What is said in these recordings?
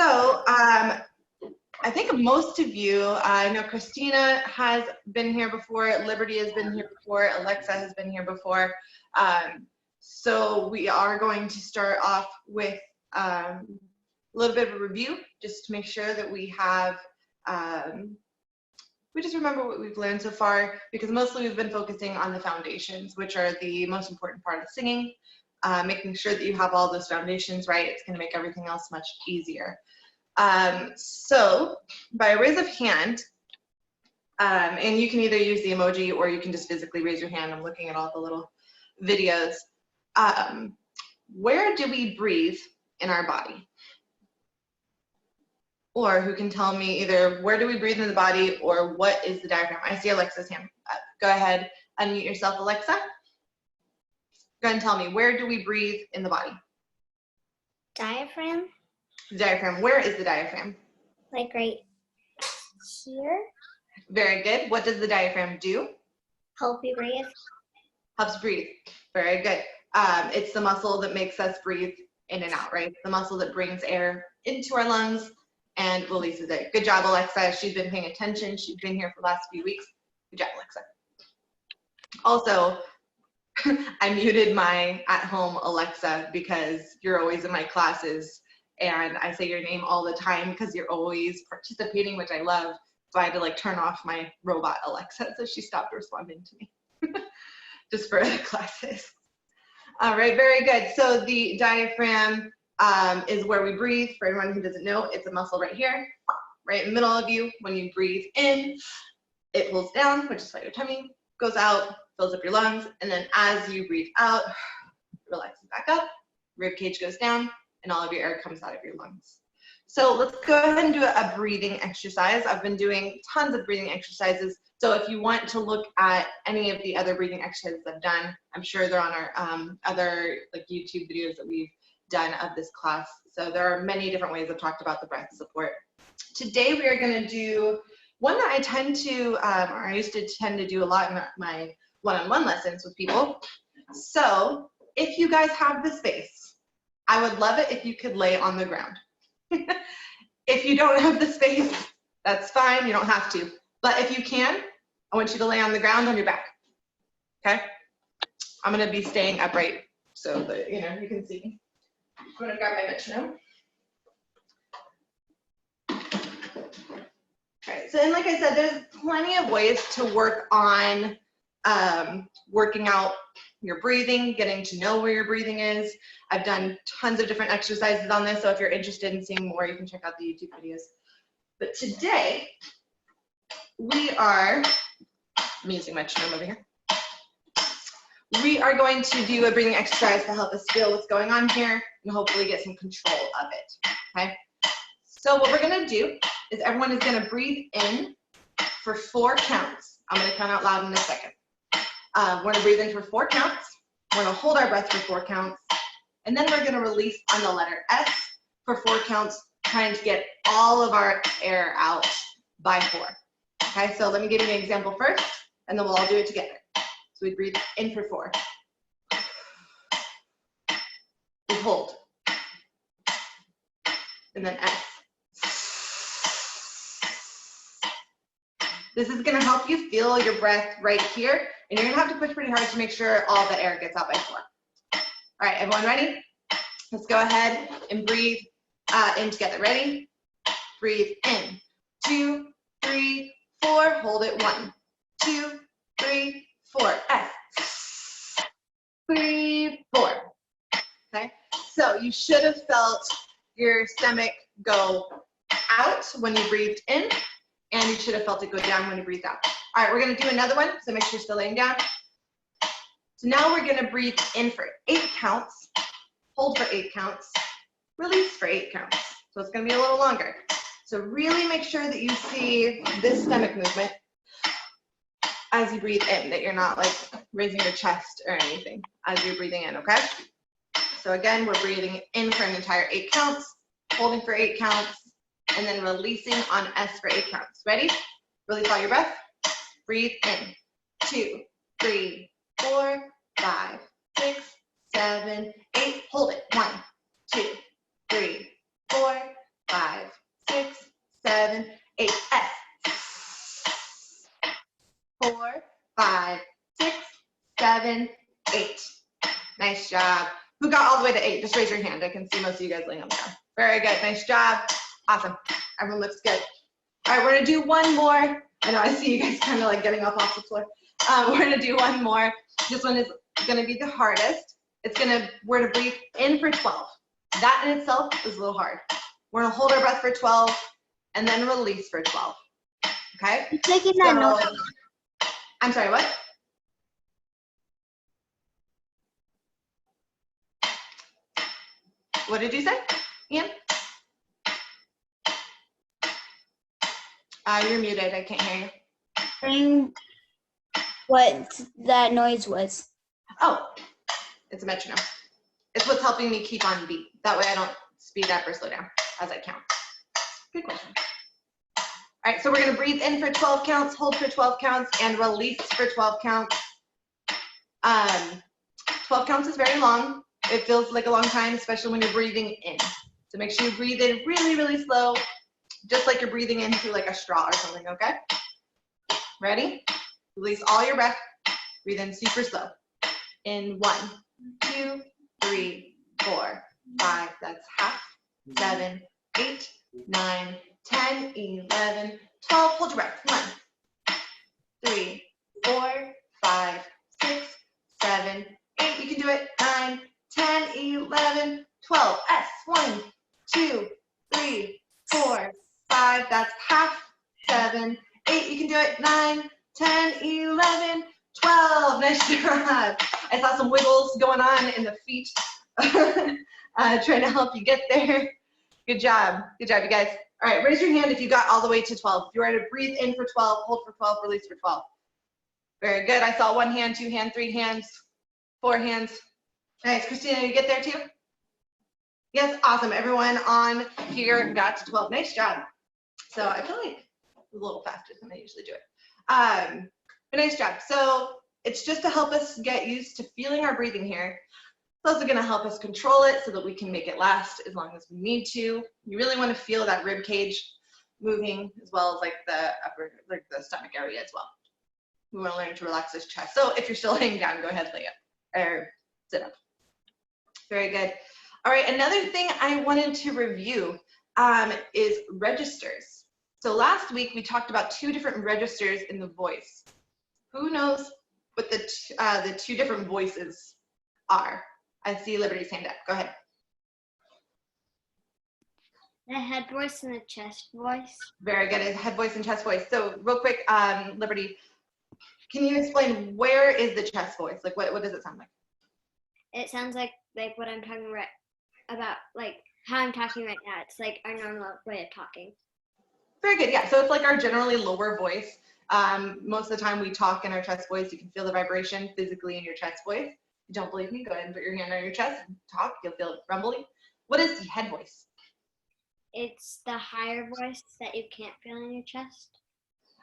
So I think most of you, I know Christina has been here before, Liberty has been here before, Alexa has been here before. So we are going to start off with a little bit of a review, just to make sure that we have, we just remember what we've learned so far, because mostly we've been focusing on the foundations, which are the most important part of singing. Making sure that you have all those foundations right, it's going to make everything else much easier. So by a raise of hand, and you can either use the emoji or you can just physically raise your hand. I'm looking at all the little videos. Where do we breathe in our body? Or who can tell me either where do we breathe in the body or what is the diaphragm? I see Alexa's hand up. Go ahead, unmute yourself, Alexa. Go ahead and tell me, where do we breathe in the body? Diaphragm. The diaphragm. Where is the diaphragm? Like right here. Very good. What does the diaphragm do? Help you breathe. Helps breathe. Very good. It's the muscle that makes us breathe in and out, right? The muscle that brings air into our lungs and releases it. Good job, Alexa. She's been paying attention. She's been here for the last few weeks. Good job, Alexa. Also, I muted my at-home Alexa because you're always in my classes and I say your name all the time because you're always participating, which I love. So I had to like turn off my robot Alexa, so she stopped responding to me just for the classes. All right, very good. So the diaphragm is where we breathe. For everyone who doesn't know, it's a muscle right here, right in the middle of you. When you breathe in, it pulls down, which is why your tummy goes out, fills up your lungs, and then as you breathe out, relaxes back up, rib cage goes down, and all of your air comes out of your lungs. So let's go ahead and do a breathing exercise. I've been doing tons of breathing exercises. So if you want to look at any of the other breathing exercises I've done, I'm sure they're on our other like YouTube videos that we've done of this class. So there are many different ways I've talked about the breath support. Today we are going to do one that I tend to, or I used to tend to do a lot in my one-on-one lessons with people. So if you guys have the space, I would love it if you could lay on the ground. If you don't have the space, that's fine, you don't have to. But if you can, I want you to lay on the ground on your back, okay? I'm gonna be staying upright so that, you know, you can see. I'm gonna grab my metronome. All right, so and like I said, there's plenty of ways to work on working out your breathing, getting to know where your breathing is. I've done tons of different exercises on this, so if you're interested in seeing more, you can check out the YouTube videos. But today, I'm using my metronome over here. We are going to do a breathing exercise to help us feel what's going on here and hopefully get some control of it, okay? So what we're gonna do is everyone is gonna breathe in for 4 counts. I'm gonna count out loud in a second. We're gonna breathe in for 4 counts. We're gonna hold our breath for 4 counts. And then we're gonna release on the letter S for 4 counts, trying to get all of our air out by 4. Okay, so let me give you an example first, and then we'll all do it together. So we breathe in for 4. We hold. And then S. This is gonna help you feel your breath right here, and you're gonna have to push pretty hard to make sure all the air gets out by 4. All right, everyone ready? Let's go ahead and breathe in together. Ready? Breathe in. 2, 3, 4. Hold it. 1, 2, 3, 4. S. 3, 4. Okay. So you should have felt your stomach go out when you breathed in, and you should have felt it go down when you breathed out. All right, we're gonna do another one, so make sure you're still laying down. So now we're gonna breathe in for 8 counts, hold for 8 counts, release for 8 counts. So it's gonna be a little longer. So really make sure that you see this stomach movement as you breathe in, that you're not like raising your chest or anything as you're breathing in, okay? So again, we're breathing in for an entire 8 counts, holding for 8 counts, and then releasing on S for 8 counts. Ready? Release all your breath. Breathe in. 2, 3, 4, 5, 6, 7, 8. Hold it. 1, 2, 3, 4, 5, 7, 8. S. 4, 5, 6, 7, 8. Nice job. Who got all the way to 8? Just raise your hand. I can see most of you guys laying on the ground. Very good. Nice job. Awesome. Everyone looks good. All right, we're going to do one more. I know I see you guys kind of like getting up off the floor. We're going to do one more. This one is going to be the hardest. We're going to breathe in for 12. That in itself is a little hard. We're going to hold our breath for 12 and then release for 12. Okay? You're taking that note. I'm sorry, what? What did you say, Ian? You're muted. I can't hear you. Saying what that noise was. Oh, it's a metronome. It's what's helping me keep on beat. That way I don't speed up or slow down as I count. Good question. All right, so we're going to breathe in for 12 counts, hold for 12 counts, and release for 12 counts. 12 counts is very long. It feels like a long time, especially when you're breathing in. So make sure you breathe in really, really slow, just like you're breathing in through like a straw or something, okay? Ready? Release all your breath. Breathe in super slow. In 1, 2, 3, 4, 5. That's half. 7, 8, 9, 10, 11, 12. Hold your breath. 1, 3, 4, 5, 6, 7, 8. You can do it. 9, 10, 11, 12. S. 1, 2, 3, 4, 5. That's half. 7, 8. You can do it. 9, 10, 11, 12. Nice job. I saw some wiggles going on in the feet. Trying to help you get there. Good job. Good job, you guys. All right, raise your hand if you got all the way to 12. If you were to breathe in for 12, hold for 12, release for 12. Very good. I saw 1 hand, 2 hands, 3 hands, 4 hands. Nice. Christina, did you get there too? Yes, awesome. Everyone on here got to 12. Nice job. So I feel like a little faster than I usually do it. But nice job. So it's just to help us get used to feeling our breathing here. It's also going to help us control it so that we can make it last as long as we need to. You really want to feel that rib cage moving as well as like the upper, like the stomach area as well. We want to learn to relax this chest. So if you're still laying down, go ahead, lay up or sit up. Very good. All right, another thing I wanted to review is registers. So last week we talked about 2 different registers in the voice. Who knows what the 2 different voices are? I see Liberty's hand up. Go ahead. The head voice and the chest voice. Very good. It's head voice and chest voice. So real quick, Liberty, can you explain where is the chest voice? Like what does it sound like? It sounds like what I'm talking about, like how I'm talking right now. It's like our normal way of talking. Very good. Yeah. So it's like our generally lower voice. Most of the time we talk in our chest voice. You can feel the vibration physically in your chest voice. If you don't believe me, go ahead and put your hand on your chest and talk. You'll feel it rumbling. What is the head voice? It's the higher voice that you can't feel in your chest.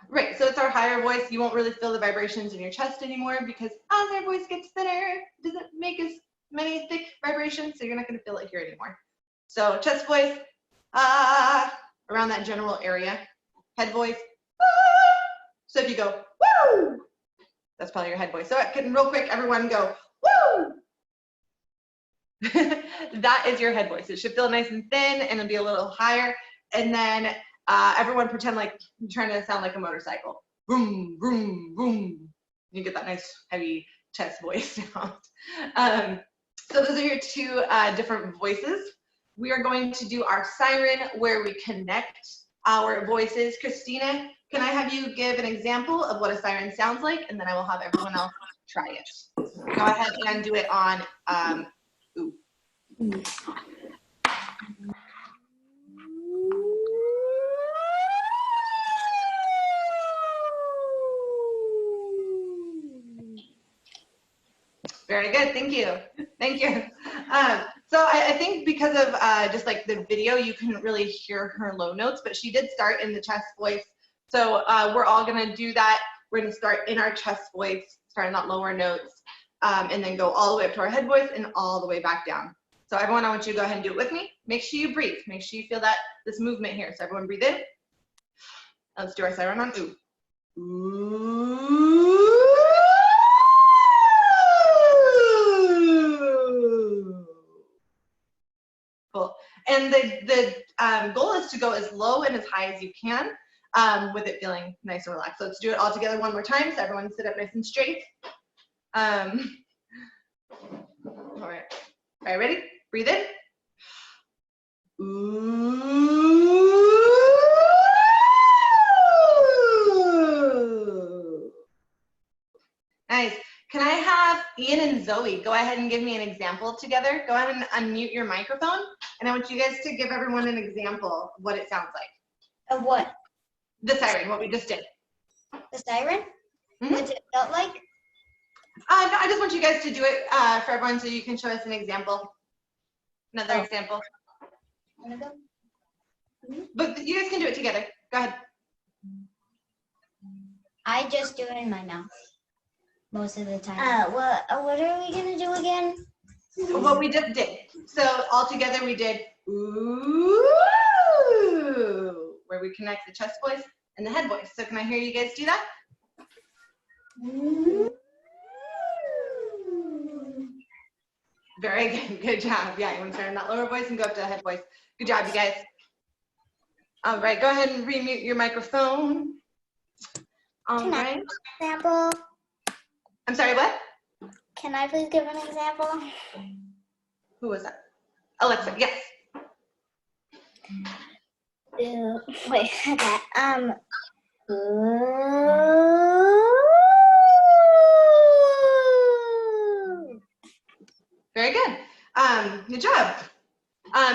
Right, so it's our higher voice. You won't really feel the vibrations in your chest anymore because as our voice gets thinner, it doesn't make as many thick vibrations, so you're not going to feel it here anymore. So chest voice, around that general area. Head voice, so if you go, woo, that's probably your head voice. So can real quick, everyone go, woo. That is your head voice. It should feel nice and thin and it'll be a little higher. And then everyone pretend like you're trying to sound like a motorcycle. Boom, boom, boom. You get that nice heavy chest voice sound. So those are your 2 different voices. We are going to do our siren where we connect our voices. Christina, can I have you give an example of what a siren sounds like? And then I will have everyone else try it. Go ahead and do it on ooh. Very good, thank you. Thank you. So I think because of just like the video, you couldn't really hear her low notes, but she did start in the chest voice. So we're all gonna do that. We're gonna start in our chest voice, starting that lower notes, and then go all the way up to our head voice and all the way back down. So everyone, I want you to go ahead and do it with me. Make sure you breathe. Make sure you feel this movement here. So everyone breathe in. Let's do our siren on ooh. Ooh. Cool. And the goal is to go as low and as high as you can with it feeling nice and relaxed. So let's do it all together one more time. So everyone sit up nice and straight. All right. All right, ready? Breathe in. Ooh. Nice. Can I have Ian and Zoe go ahead and give me an example together? Go ahead and unmute your microphone, and I want you guys to give everyone an example of what it sounds like. Of what? The siren, what we just did. The siren? Mm-hmm. What's it felt like? No, I just want you guys to do it for everyone so you can show us an example. Another example. Wanna go? But you guys can do it together. Go ahead. I just do it in my mouth most of the time. What are we gonna do again? What we just did. So all together we did ooh, where we connect the chest voice and the head voice. So can I hear you guys do that? Very good. Good job. Yeah, you want to start in that lower voice and go up to the head voice. Good job, you guys. All right, go ahead and remute your microphone. All right. Example. I'm sorry, what? Can I please give an example? Who was that? Alexa, yes. Wait, okay. Very good. Good job.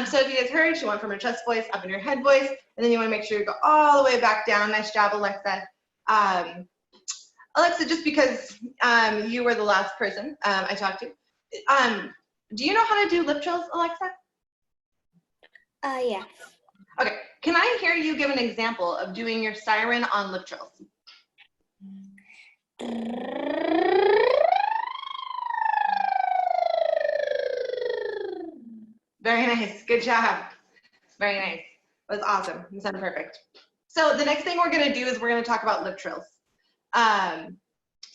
So if you guys heard, she went from her chest voice up in her head voice, and then you want to make sure you go all the way back down. Nice job, Alexa. Alexa, just because you were the last person I talked to, do you know how to do lip trills, Alexa? Yeah. Okay. Can I hear you give an example of doing your siren on lip trills? Very nice. Good job. Very nice. That was awesome. You sounded perfect. So the next thing we're going to do is we're going to talk about lip trills.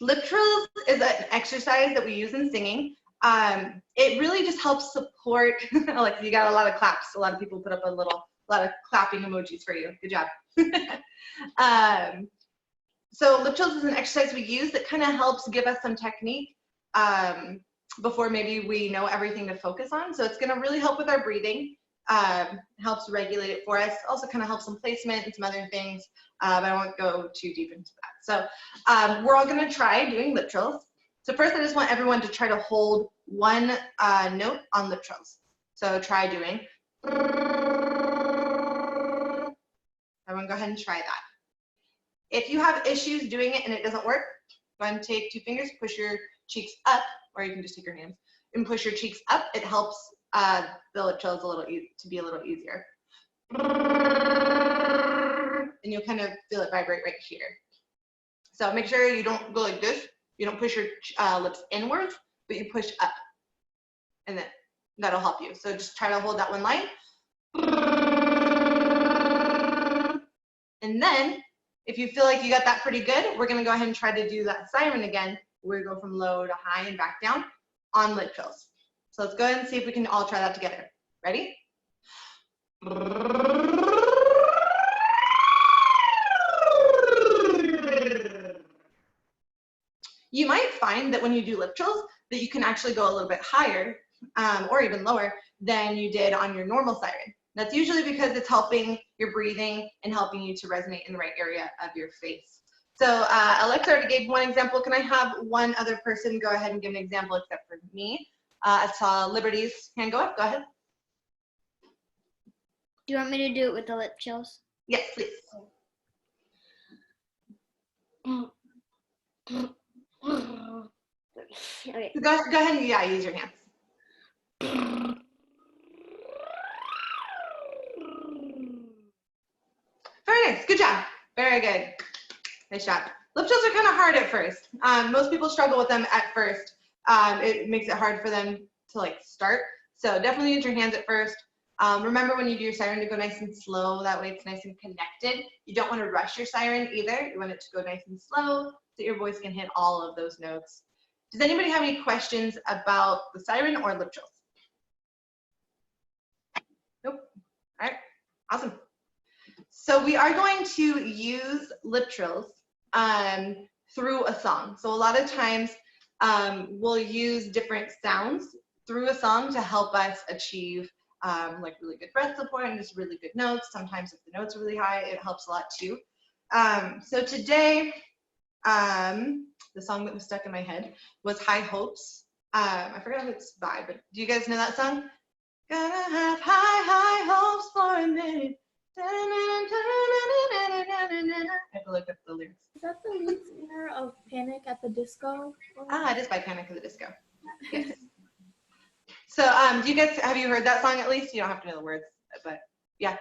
Lip trills is an exercise that we use in singing. It really just helps support, Alexa, you got a lot of claps. A lot of people put up a lot of clapping emojis for you. Good job. So lip trills is an exercise we use that kind of helps give us some technique before maybe we know everything to focus on. So it's going to really help with our breathing, helps regulate it for us, also kind of helps some placement and some other things, but I won't go too deep into that. So we're all going to try doing lip trills. So first I just want everyone to try to hold one note on lip trills. So try doing. Everyone go ahead and try that. If you have issues doing it and it doesn't work, go ahead and take 2 fingers, push your cheeks up, or you can just take your hands and push your cheeks up. It helps the lip trills to be a little easier. And you'll kind of feel it vibrate right here. So make sure you don't go like this. You don't push your lips inwards, but you push up. And then that'll help you. So just try to hold that one line. And then if you feel like you got that pretty good, we're going to go ahead and try to do that siren again. We go from low to high and back down on lip trills. So let's go ahead and see if we can all try that together. Ready? You might find that when you do lip trills that you can actually go a little bit higher or even lower than you did on your normal siren. That's usually because it's helping your breathing and helping you to resonate in the right area of your face. So Alexa already gave one example. Can I have one other person go ahead and give an example except for me? I saw Liberty's hand go up. Go ahead. Do you want me to do it with the lip chills? Yes, please. Okay. Go ahead and use your hands. Very nice. Good job. Very good. Nice job. Lip trills are kind of hard at first. Most people struggle with them at first. It makes it hard for them to start. So definitely use your hands at first. Remember when you do your siren to go nice and slow, that way it's nice and connected. You don't want to rush your siren either. You want it to go nice and slow so your voice can hit all of those notes. Does anybody have any questions about the siren or lip trills? Nope. All right, awesome. So we are going to use lip trills through a song. So a lot of times we'll use different sounds through a song to help us achieve like really good breath support and just really good notes. Sometimes if the notes are really high, it helps a lot too. So today, the song that was stuck in my head was High Hopes. I forgot who it's by, but do you guys know that song? Gonna have high, high hopes for a minute. I have to look up the lyrics. Is that the lead singer of Panic at the Disco? Ah, it is by Panic at the Disco. Yes. So, do you guys, have you heard that song at least? You don't have to know the words, but yeah,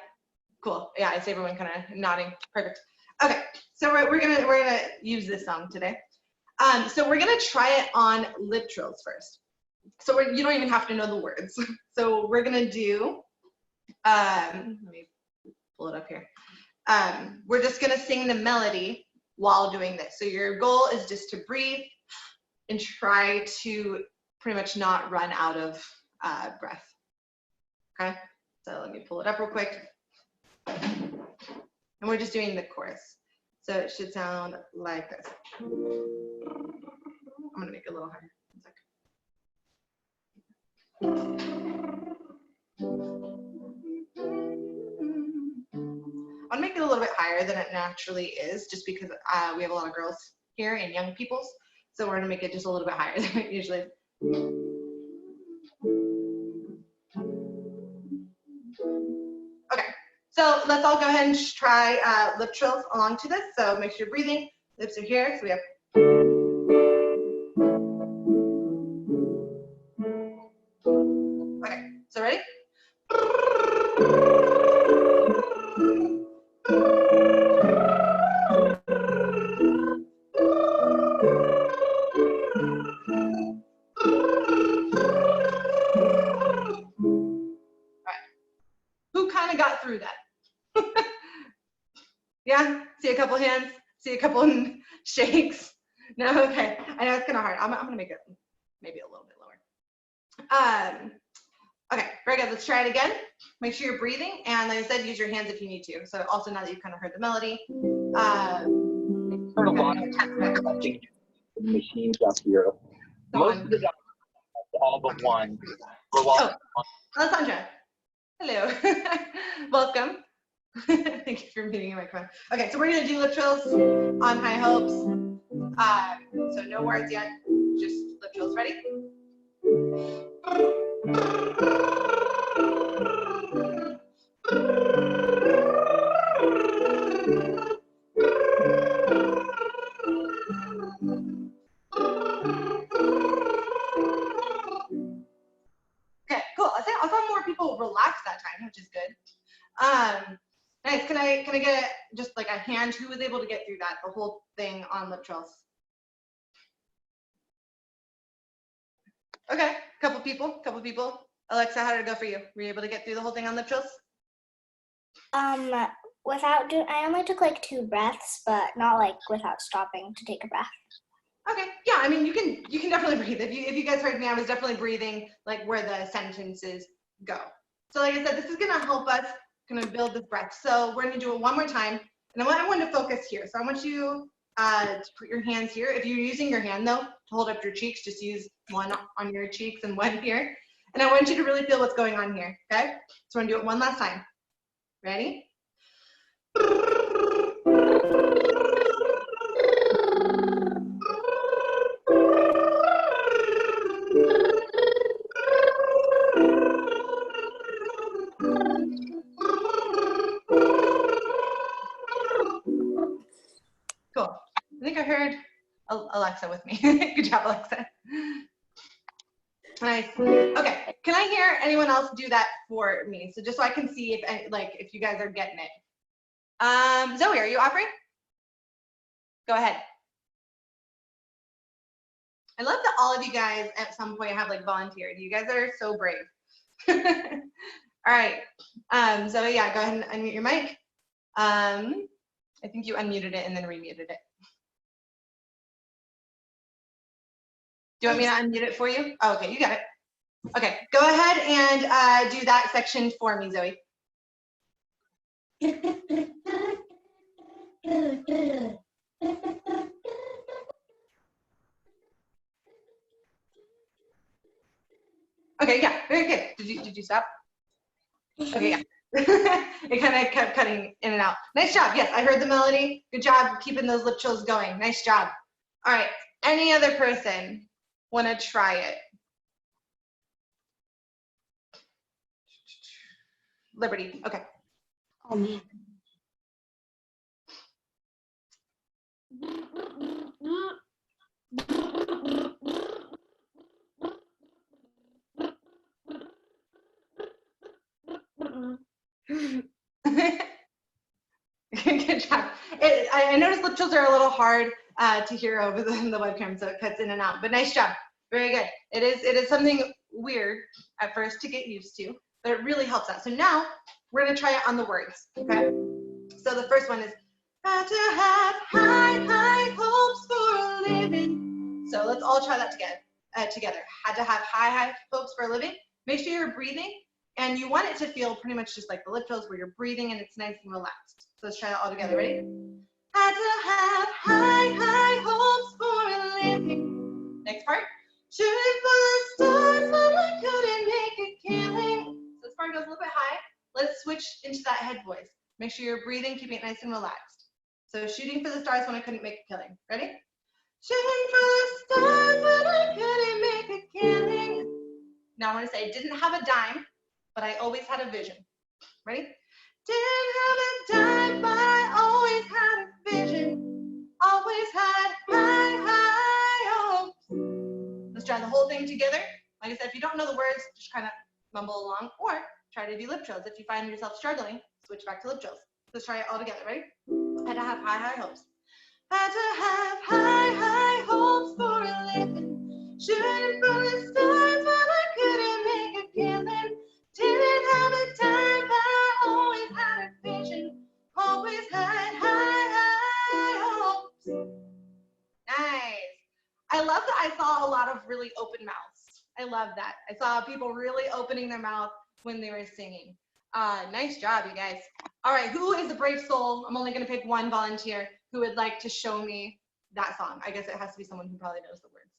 cool. Yeah, I see everyone kind of nodding. Perfect. Okay, so we're gonna use this song today. So we're gonna try it on lip trills first. So you don't even have to know the words. So we're gonna do. Let me pull it up here. We're just gonna sing the melody while doing this. So your goal is just to breathe and try to pretty much not run out of breath. Okay, so let me pull it up real quick. And we're just doing the chorus. So it should sound like this. I'm gonna make it a little higher. I want to make it a little bit higher than it naturally is, just because we have a lot of girls here and young peoples. So we're gonna make it just a little bit higher than it usually is. Okay, so let's all go ahead and try lip trills along to this. So make sure you're breathing. Lips are here. So we have. Okay, so ready? Who kind of got through that? Yeah, see a couple hands, see a couple shakes. No, okay, I know it's kind of hard. I'm gonna make it maybe a little bit lower. Okay, very good. Let's try it again. Make sure you're breathing, and like I said, use your hands if you need to. So also now that you've kind of heard the melody. Heard a lot of machines up here. Most of the dogs, all but one. Oh, Alessandra. Hello. Welcome. Thank you for meeting my microphone. Okay, so we're gonna do lip trills on High Hopes. So no words yet, just lip trills. Ready? Okay, cool. I saw more people relax that time, which is good. Nice. Can I get just like a hand? Who was able to get through that, the whole thing on lip trills? Okay, couple people. Alexa, how did it go for you? Were you able to get through the whole thing on lip trills? I only took like 2 breaths, but not like without stopping to take a breath. Okay, yeah, I mean, you can definitely breathe. If you guys heard me, I was definitely breathing like where the sentences go. So like I said, this is gonna help us kind of build this breath. So we're gonna do it one more time, and I want everyone to focus here. So I want you to put your hands here. If you're using your hand though, to hold up your cheeks, just use one on your cheeks and one here. And I want you to really feel what's going on here, okay? So we're gonna do it one last time. Ready? Cool. I think I heard Alexa with me. Good job, Alexa. Nice. Okay. Can I hear anyone else do that for me? So just so I can see if you guys are getting it. Zoe, are you offering? Go ahead. I love that all of you guys at some point have like volunteered. You guys are so brave. All All right. Zoe, yeah, go ahead and unmute your mic. I think you unmuted it and then remuted it. Do you want me to unmute it for you? Oh, okay, you got it. Okay, go ahead and do that section for me, Zoe. Okay, yeah, very good. Did you stop? Okay, yeah. It kind of kept cutting in and out. Nice job. Yes, I heard the melody. Good job keeping those lip trills going. Nice job. All right. Any other person want to try it? Liberty. Okay. Oh man. Good job. I noticed lip trills are a little hard to hear over the webcam, so it cuts in and out. But nice job. Very good. It is something weird at first to get used to, but it really helps out. So now we're going to try it on the words. Okay. So the first one is had to have high hopes for a living. So let's all try that together. Had to have high hopes for a living. Make sure you're breathing, and you want it to feel pretty much just like the lip trills, where you're breathing and it's nice and relaxed. So let's try that all together. Ready? Had to have high hopes for a living. Next part. Shooting for the stars, but I couldn't make a killing. So this part goes a little bit high. Let's switch into that head voice. Make sure you're breathing, keeping it nice and relaxed. So shooting for the stars when I couldn't make a killing. Ready? Shooting for the stars, but I couldn't make a killing. Now I want to say, didn't have a dime, but I always had a vision. Ready? Didn't have a dime, but I always had a vision. Always had high hopes. Let's try the whole thing together. Like I said, if you don't know the words, just kind of mumble along, or try to do lip trills. If you find yourself struggling, switch back to lip trills. Let's try it all together. Ready? Had to have high hopes. Had to have high hopes for a living. Shooting for the stars, but I couldn't make a killing. Didn't have a time, but I always had a vision. Always had high hopes. Nice. I love that I saw a lot of really open mouths. I love that. I saw people really opening their mouth when they were singing. Nice job, you guys. All right, who is a brave soul? I'm only going to pick one volunteer who would like to show me that song. I guess it has to be someone who probably knows the words.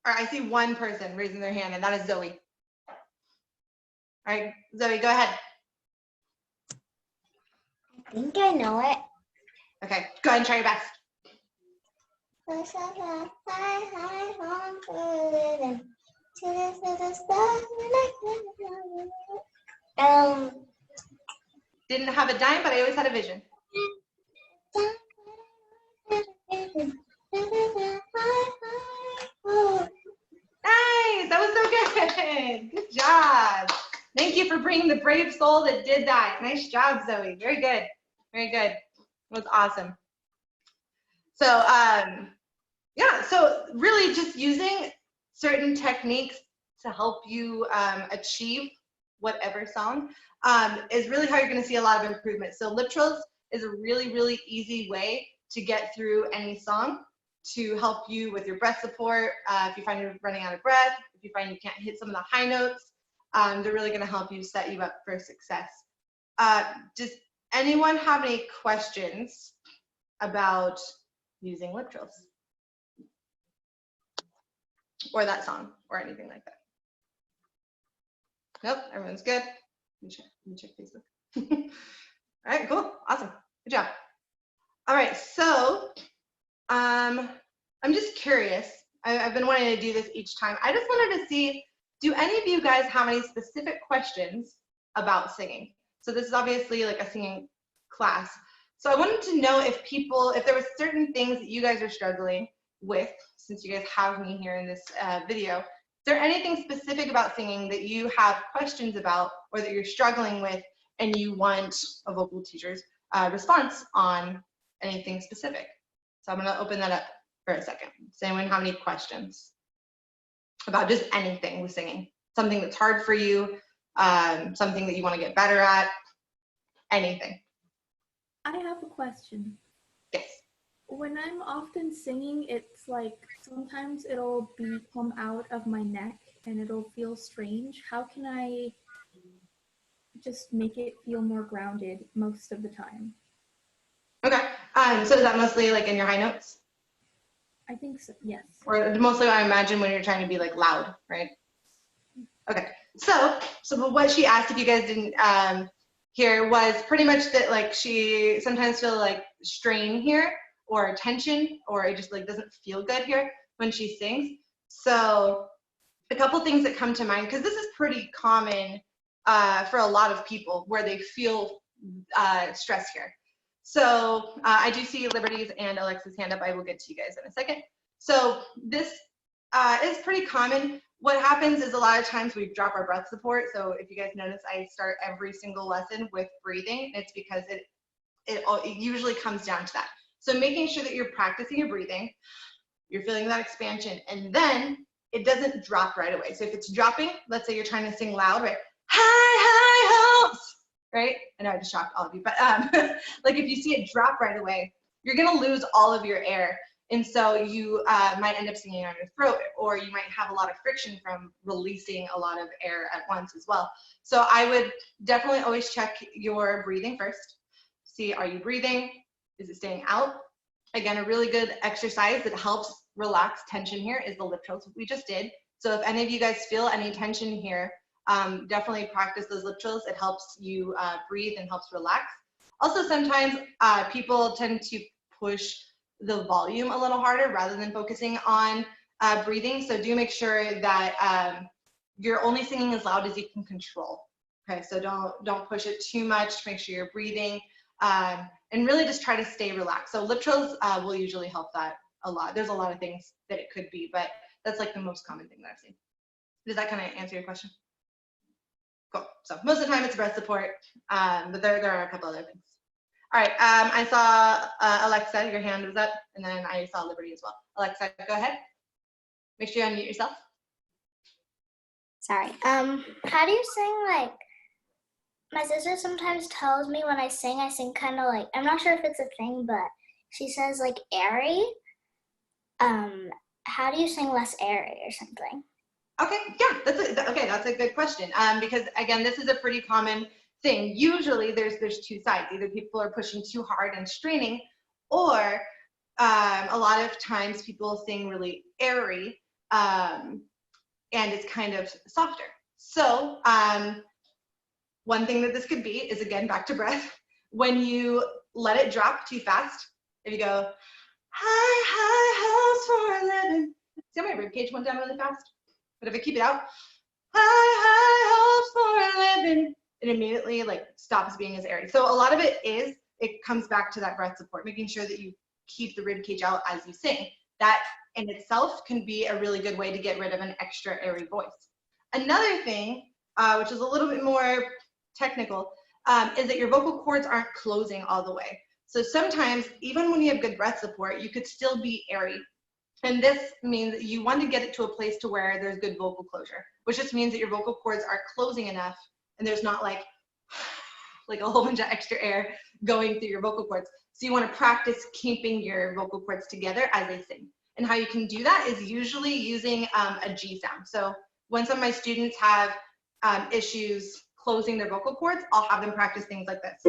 All right, I see one person raising their hand, and that is Zoe. All right, Zoe, go ahead. I think I know it. Okay, go ahead and try your best. Didn't have a dime, but I always had a vision. Nice, that was so good. Good job. Thank you for bringing the brave soul that did that. Nice job, Zoe. Very good. Very good. It was awesome. So, yeah, so really just using certain techniques to help you achieve whatever song is really how you're going to see a lot of improvement. So lip trills is a really, really easy way to get through any song to help you with your breath support. If you find you're running out of breath, if you find you can't hit some of the high notes, they're really going to help you set you up for success. Does anyone have any questions about using lip trills or that song or anything like that? Nope, everyone's good. Let me check Facebook. All right, cool, awesome, good job. All right, so I'm just curious. I've been wanting to do this each time. I just wanted to see, do any of you guys have any specific questions about singing? So this is obviously like a singing class. So I wanted to know if there were certain things that you guys are struggling with, since you guys have me here in this video. Is there anything specific about singing that you have questions about or that you're struggling with and you want a vocal teacher's response on anything specific? So I'm going to open that up for a second. Does anyone have any questions about just anything with singing. Something that's hard for you, something that you want to get better at, anything. I have a question. Yes. When I'm often singing, it's like sometimes it'll come out of my neck and it'll feel strange. How can I just make it feel more grounded most of the time? Okay. So is that mostly like in your high notes? I think so, yes. Or mostly I imagine when you're trying to be like loud, right? Okay. So what she asked, if you guys didn't hear, was pretty much that like she sometimes feels like strain here or tension, or it just like doesn't feel good here when she sings. So a couple things that come to mind, because this is pretty common for a lot of people where they feel stress here. So I do see Liberty's and Alexa's hand up. I will get to you guys in a second. So this is pretty common. What happens is a lot of times we drop our breath support. So if you guys notice, I start every single lesson with breathing. It's because it usually comes down to that. So making sure that you're practicing your breathing, you're feeling that expansion, and then it doesn't drop right away. So if it's dropping, let's say you're trying to sing loud, right? High hopes, right? I know I just shocked all of you, but like if you see it drop right away, you're gonna lose all of your air. And so you might end up singing on your throat, or you might have a lot of friction from releasing a lot of air at once as well. So I would definitely always check your breathing first. See, are you breathing? Is it staying out? Again, a really good exercise that helps relax tension here is the lip trills we just did. So if any of you guys feel any tension here, definitely practice those lip trills. It helps you breathe and helps relax. Also, sometimes people tend to push the volume a little harder rather than focusing on breathing. So do make sure that you're only singing as loud as you can control. Okay, so don't push it too much. Make sure you're breathing, and really just try to stay relaxed. So lip trills will usually help that a lot. There's a lot of things that it could be, but that's like the most common thing that I've seen. Does that kind of answer your question? Cool. So most of the time it's breath support, but there are a couple other things. All right, I saw Alexa, your hand was up, and then I saw Liberty as well. Alexa, go ahead. Make sure you unmute yourself. Sorry. How do you sing, like, my sister sometimes tells me when I sing kind of like, I'm not sure if it's a thing, but she says like airy. How do you sing less airy or something? Okay, yeah, that's a good question. Because again, this is a pretty common thing. Usually there's two sides. Either people are pushing too hard and straining, or a lot of times people sing really airy, and it's kind of softer. So one thing that this could be is, again, back to breath. When you let it drop too fast, if you go, high hopes for a living. See how my ribcage went down really fast? But if I keep it out, high hopes for a living, it immediately like stops being as airy. So a lot of it comes back to that breath support, making sure that you keep the ribcage out as you sing. That in itself can be a really good way to get rid of an extra airy voice. Another thing, which is a little bit more technical, is that your vocal cords aren't closing all the way. So sometimes, even when you have good breath support, you could still be airy. And this means that you want to get it to a place to where there's good vocal closure, which just means that your vocal cords are closing enough and there's not like a whole bunch of extra air going through your vocal cords. So you want to practice keeping your vocal cords together as they sing. And how you can do that is usually using a G sound. So when some of my students have issues closing their vocal cords, I'll have them practice things like this,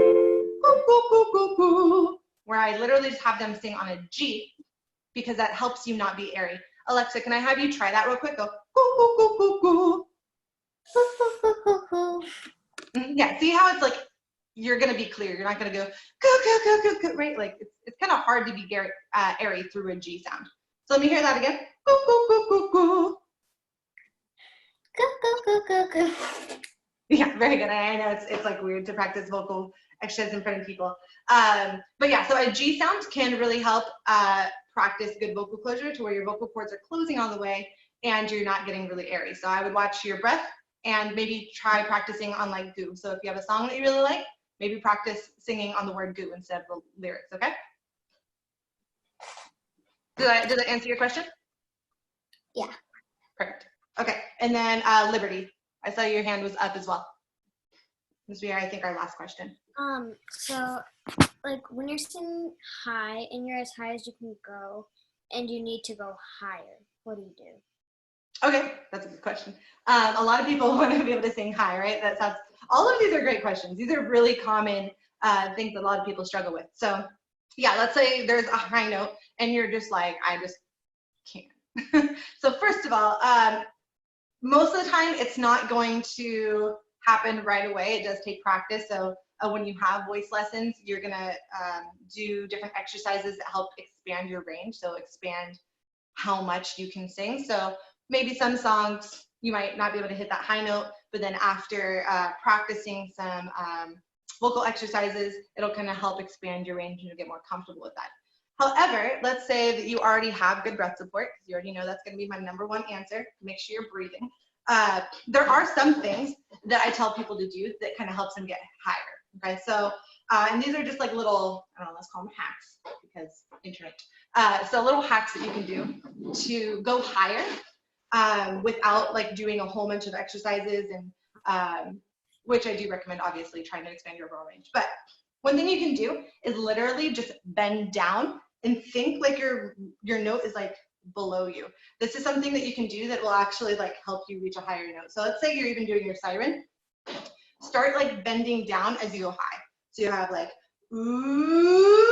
where I literally just have them sing on a G, because that helps you not be airy. Alexa, can I have you try that real quick? Go, yeah, see how it's like, you're gonna be clear. You're not gonna go, right? Like it's kind of hard to be airy through a G sound. So let me hear that again. Yeah, very good. I know it's like weird to practice vocal extras in front of people. But yeah, so a G sound can really help practice good vocal closure to where your vocal cords are closing all the way and you're not getting really airy. So I would watch your breath and maybe try practicing on like goo. So if you have a song that you really like, maybe practice singing on the word goo instead of the lyrics, okay? Did that answer your question? Yeah. Perfect. Okay, and then Liberty. I saw your hand was up as well. This will be, I think, our last question. So like when you're singing high and you're as high as you can go and you need to go higher, what do you do? Okay, that's a good question. A lot of people want to be able to sing high, right? All of these are great questions. These are really common things that a lot of people struggle with. So yeah, let's say there's a high note and you're just like, I just can't. So first of all, most of the time it's not going to happen right away. It does take practice. So when you have voice lessons, you're gonna do different exercises that help expand your range. So expand how much you can sing. So maybe some songs you might not be able to hit that high note, but then after practicing some vocal exercises, it'll kind of help expand your range and you'll get more comfortable with that. However, let's say that you already have good breath support, because you already know that's going to be my #1 answer. Make sure you're breathing. There are some things that I tell people to do that kind of helps them get higher. Okay, so and these are just like little, I don't know, let's call them hacks because internet. So little hacks that you can do to go higher without like doing a whole bunch of exercises, and which I do recommend, obviously, trying to expand your overall range. But one thing you can do is literally just bend down and think like your note is like below you. This is something that you can do that will actually like help you reach a higher note. So let's say you're even doing your siren. Start like bending down as you go high. So you have like, ooh,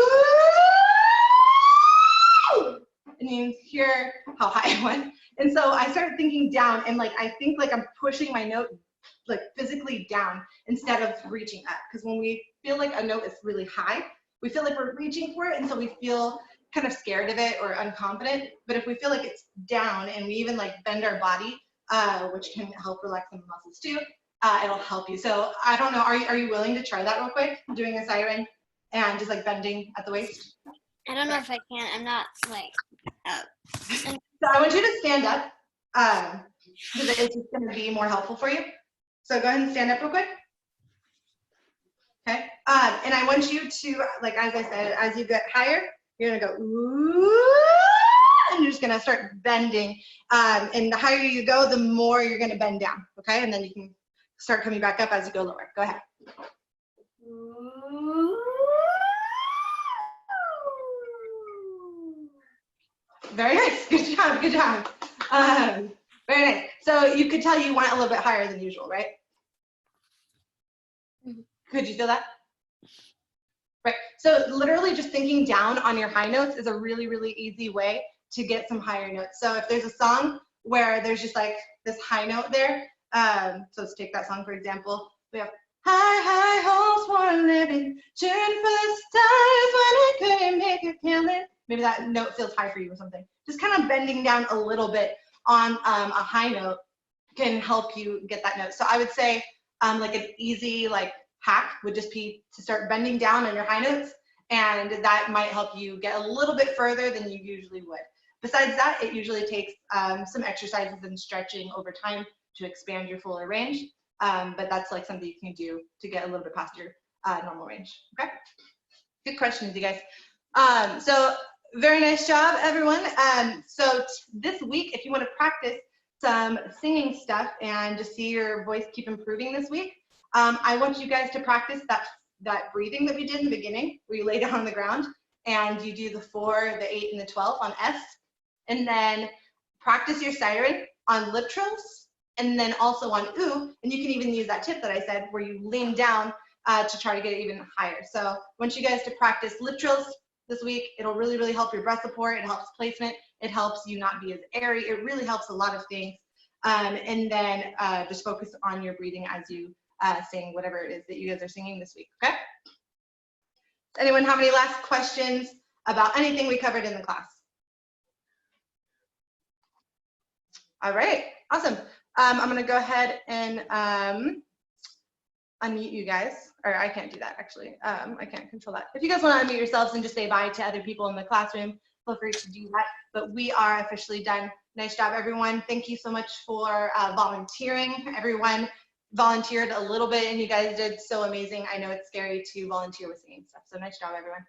and you hear how high it went. And so I started thinking down, and like I think like I'm pushing my note like physically down instead of reaching up. Because when we feel like a note is really high, we feel like we're reaching for it, and so we feel kind of scared of it or unconfident. But if we feel like it's down and we even like bend our body, which can help relax some muscles too, it'll help you. So I don't know, are you willing to try that real quick, doing a siren and just like bending at the waist? I don't know if I can. I'm not like up. So I want you to stand up because it's just going to be more helpful for you. So go ahead and stand up real quick. Okay. And I want you to, like, as I said, as you get higher, you're going to go, ooh, and you're just going to start bending. And the higher you go, the more you're going to bend down. Okay. And then you can start coming back up as you go lower. Go ahead. Very nice. Good job. Good job. Very nice. So you could tell you went a little bit higher than usual, right? Mm-hmm. Could you feel that? Right. So literally just thinking down on your high notes is a really, really easy way to get some higher notes. So if there's a song where there's just like this high note there, so let's take that song for example. We have high, high hopes for a living, cheering for the stars when I couldn't make a killing. Maybe that note feels high for you or something. Just kind of bending down a little bit on a high note can help you get that note. So I would say like an easy like hack would just be to start bending down on your high notes, and that might help you get a little bit further than you usually would. Besides that, it usually takes some exercises and stretching over time to expand your fuller range, but that's like something you can do to get a little bit past your normal range. Okay, good questions, you guys. So very nice job, everyone. So this week, if you want to practice some singing stuff and just see your voice keep improving this week, I want you guys to practice that breathing that we did in the beginning, where you lay down on the ground and you do the 4, the 8, and the 12 on S, and then practice your siren on lip trills, and then also on ooh, and you can even use that tip that I said where you lean down to try to get it even higher. So I want you guys to practice lip trills this week. It'll really, really help your breath support. It helps placement. It helps you not be as airy. It really helps a lot of things. And then just focus on your breathing as you sing whatever it is that you guys are singing this week, okay? Does anyone have any last questions about anything we covered in the class? All right, awesome. I'm gonna go ahead and unmute you guys, or I can't do that actually. I can't control that. If you guys wanna unmute yourselves and just say bye to other people in the classroom, feel free to do that, but we are officially done. Nice job, everyone. Thank you so much for volunteering. Everyone volunteered a little bit and you guys did so amazing. I know it's scary to volunteer with singing stuff, so nice job, everyone.